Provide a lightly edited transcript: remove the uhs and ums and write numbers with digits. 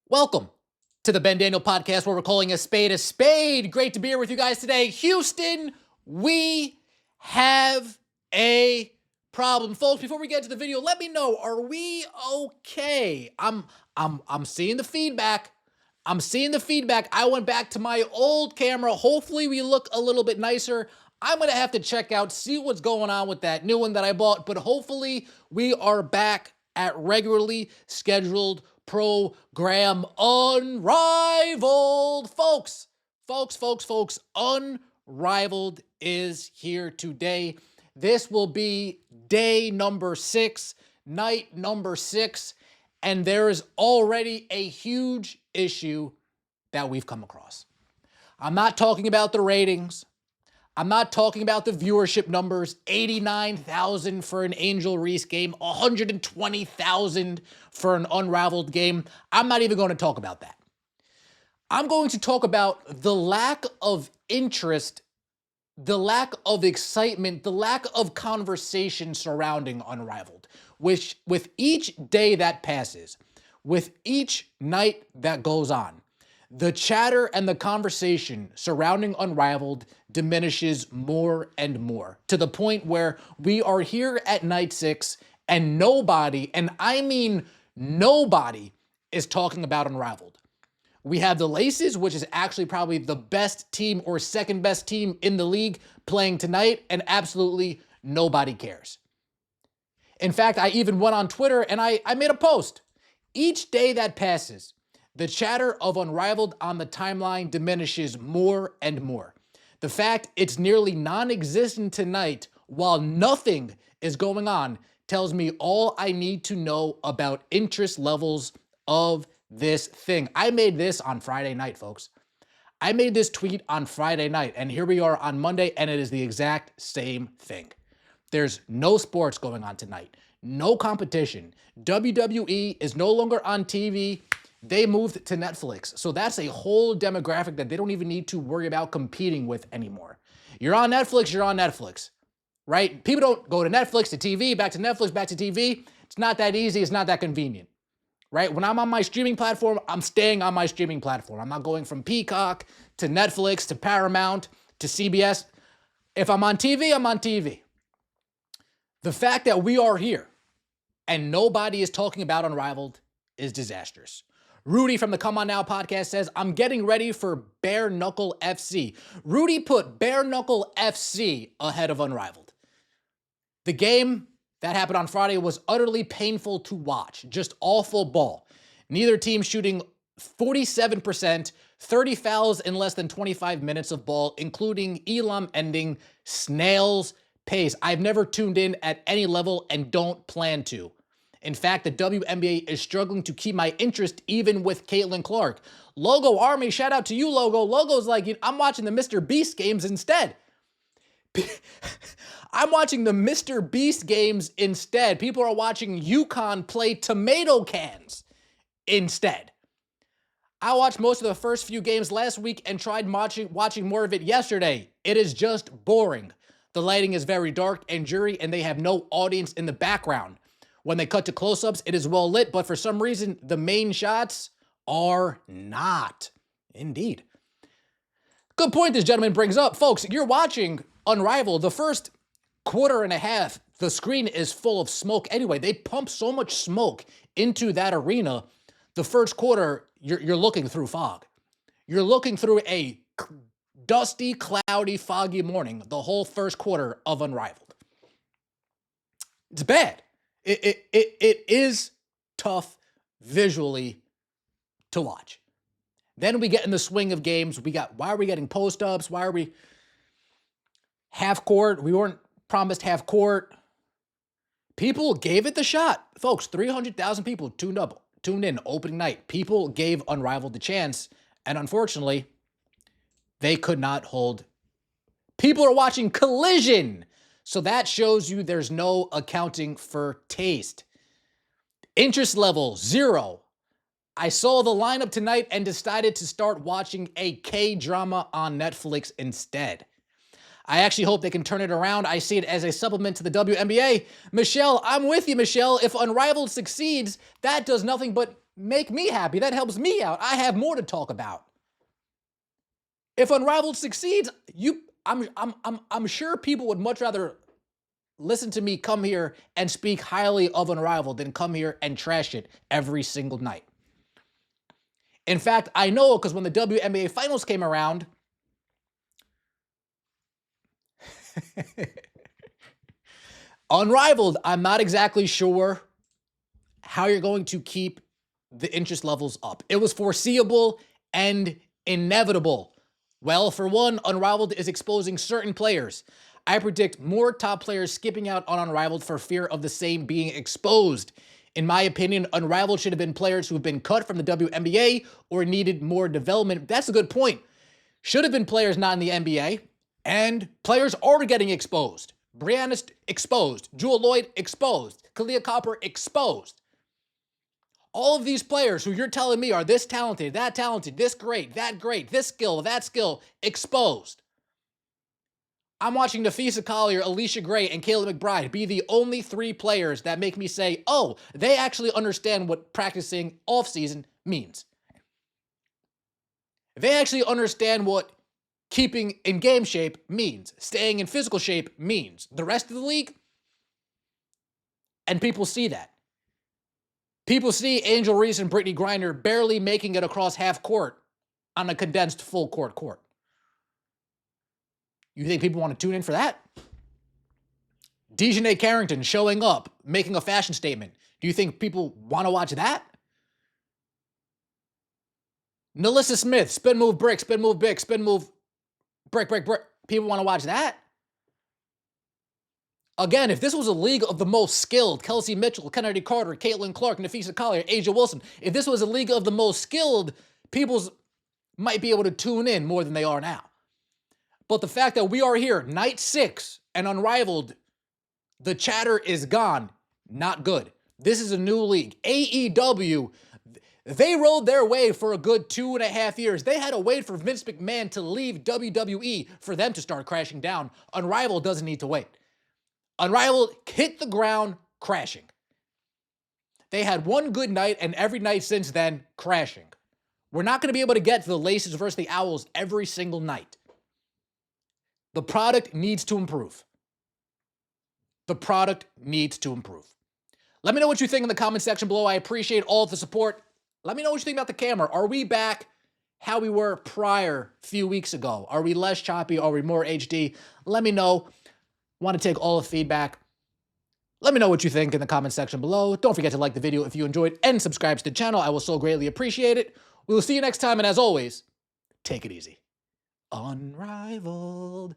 Welcome to the Ben Daniel Podcast, where we're calling a spade a spade. Great to be here with you guys today. Houston, we have a problem. Folks, before we get to the video, let me know, are we okay? I'm seeing the feedback. I went back to my old camera. Hopefully we look a little bit nicer. I'm going to have to check out, see what's going on with that new one that I bought, but hopefully we are back at regularly scheduled program. Unrivaled, folks, Unrivaled is here today. This will be day number 6, night number 6, and there is already a huge issue that we've come across. I'm not talking about the ratings. I'm not talking about the viewership numbers, 89,000 for an Angel Reese game, 120,000 for an Unrivaled game. I'm not even going to talk about that. I'm going to talk about the lack of interest, the lack of excitement, the lack of conversation surrounding Unrivaled, which with each day that passes, with each night that goes on, the chatter and the conversation surrounding Unrivaled diminishes more and more, to the point where we are here at night 6 and nobody, and I mean nobody, is talking about Unrivaled. We have the Laces, which is actually probably the best team or second best team in the league playing tonight, and absolutely nobody cares. In fact, I even went on Twitter and I made a post. Each day that passes, the chatter of Unrivaled on the timeline diminishes more and more. The fact it's nearly non-existent tonight while nothing is going on tells me all I need to know about interest levels of this thing. I made this on Friday night, folks. I made this tweet on Friday night, and here we are on Monday, and it is the exact same thing. There's no sports going on tonight, no competition. WWE is no longer on TV. They moved to Netflix. So that's a whole demographic that they don't even need to worry about competing with anymore. You're on Netflix, right? People don't go to Netflix to TV, back to Netflix, back to TV. It's not that easy. It's not that convenient, right? When I'm on my streaming platform, I'm staying on my streaming platform. I'm not going from Peacock to Netflix to Paramount to CBS. If I'm on TV, I'm on TV. The fact that we are here and nobody is talking about Unrivaled is disastrous. Rudy from the Come On Now podcast says, I'm getting ready for Bare Knuckle FC. Rudy put Bare Knuckle FC ahead of Unrivaled. The game that happened on Friday was utterly painful to watch. Just awful ball. Neither team shooting 47%, 30 fouls in less than 25 minutes of ball, including Elam ending snail's pace. I've never tuned in at any level and don't plan to. In fact, the WNBA is struggling to keep my interest even with Caitlin Clark. Logo Army, shout out to you, Logo. Logo's like, I'm watching the Mr. Beast games instead. I'm watching the Mr. Beast games instead. People are watching UConn play tomato cans instead. I watched most of the first few games last week and tried watching more of it yesterday. It is just boring. The lighting is very dark and dreary, and they have no audience in the background. When they cut to close-ups, it is well lit, but for some reason, the main shots are not. Indeed. Good point this gentleman brings up. Folks, you're watching Unrivaled. The first quarter and a half, the screen is full of smoke anyway. They pump so much smoke into that arena. The first quarter, you're looking through fog. You're looking through a dusty, cloudy, foggy morning the whole first quarter of Unrivaled. It's bad. It is tough visually to watch. Then we get in the swing of games. Why are we getting post-ups? Why are we half court? We weren't promised half court. People gave it the shot. Folks, 300,000 people tuned in opening night. People gave Unrivaled the chance, and unfortunately, they could not hold. People are watching Collision. So that shows you there's no accounting for taste. Interest level, 0. I saw the lineup tonight and decided to start watching a K-drama on Netflix instead. I actually hope they can turn it around. I see it as a supplement to the WNBA. Michelle, I'm with you, Michelle. If Unrivaled succeeds, that does nothing but make me happy. That helps me out. I have more to talk about. If Unrivaled succeeds, I'm sure people would much rather listen to me come here and speak highly of Unrivaled than come here and trash it every single night. In fact, I know because when the WNBA Finals came around, Unrivaled, I'm not exactly sure how you're going to keep the interest levels up. It was foreseeable and inevitable. Well, for one, Unrivaled is exposing certain players. I predict more top players skipping out on Unrivaled for fear of the same being exposed. In my opinion, Unrivaled should have been players who have been cut from the WNBA or needed more development. That's a good point. Should have been players not in the NBA, and players are getting exposed. Brianna's exposed. Jewel Lloyd exposed. Kalia Copper exposed. All of these players who you're telling me are this talented, this great, this skill, that skill, exposed. I'm watching Nafisa Collier, Alicia Gray, and Kayla McBride be the only three players that make me say, oh, they actually understand what practicing off-season means. They actually understand what keeping in game shape means, staying in physical shape means. The rest of the league, and people see that. People see Angel Reese and Brittany Griner barely making it across half court on a condensed full court. You think people want to tune in for that? Dejanay Carrington showing up, making a fashion statement. Do you think people want to watch that? Nalissa Smith, spin move brick, spin move big, spin move brick. People want to watch that? Again, if this was a league of the most skilled, Kelsey Mitchell, Kennedy Carter, Caitlin Clark, Nafisa Collier, Asia Wilson, if this was a league of the most skilled, people might be able to tune in more than they are now. But the fact that we are here, night 6, and Unrivaled, the chatter is gone. Not good. This is a new league. AEW, they rode their way for a good 2.5 years. They had to wait for Vince McMahon to leave WWE for them to start crashing down. Unrivaled doesn't need to wait. Unrivaled hit the ground crashing. They had one good night, and every night since then, crashing. We're not going to be able to get to the Laces versus the Owls every single night. The product needs to improve. The product needs to improve. Let me know what you think in the comment section below. I appreciate all of the support. Let me know what you think about the camera. Are we back how we were prior a few weeks ago? Are we less choppy? Are we more HD? Let me know. Want to take all the feedback. Let me know what you think in the comment section below. Don't forget to like the video if you enjoyed and subscribe to the channel. I will so greatly appreciate it. We will see you next time, and as always, take it easy. Unrivaled.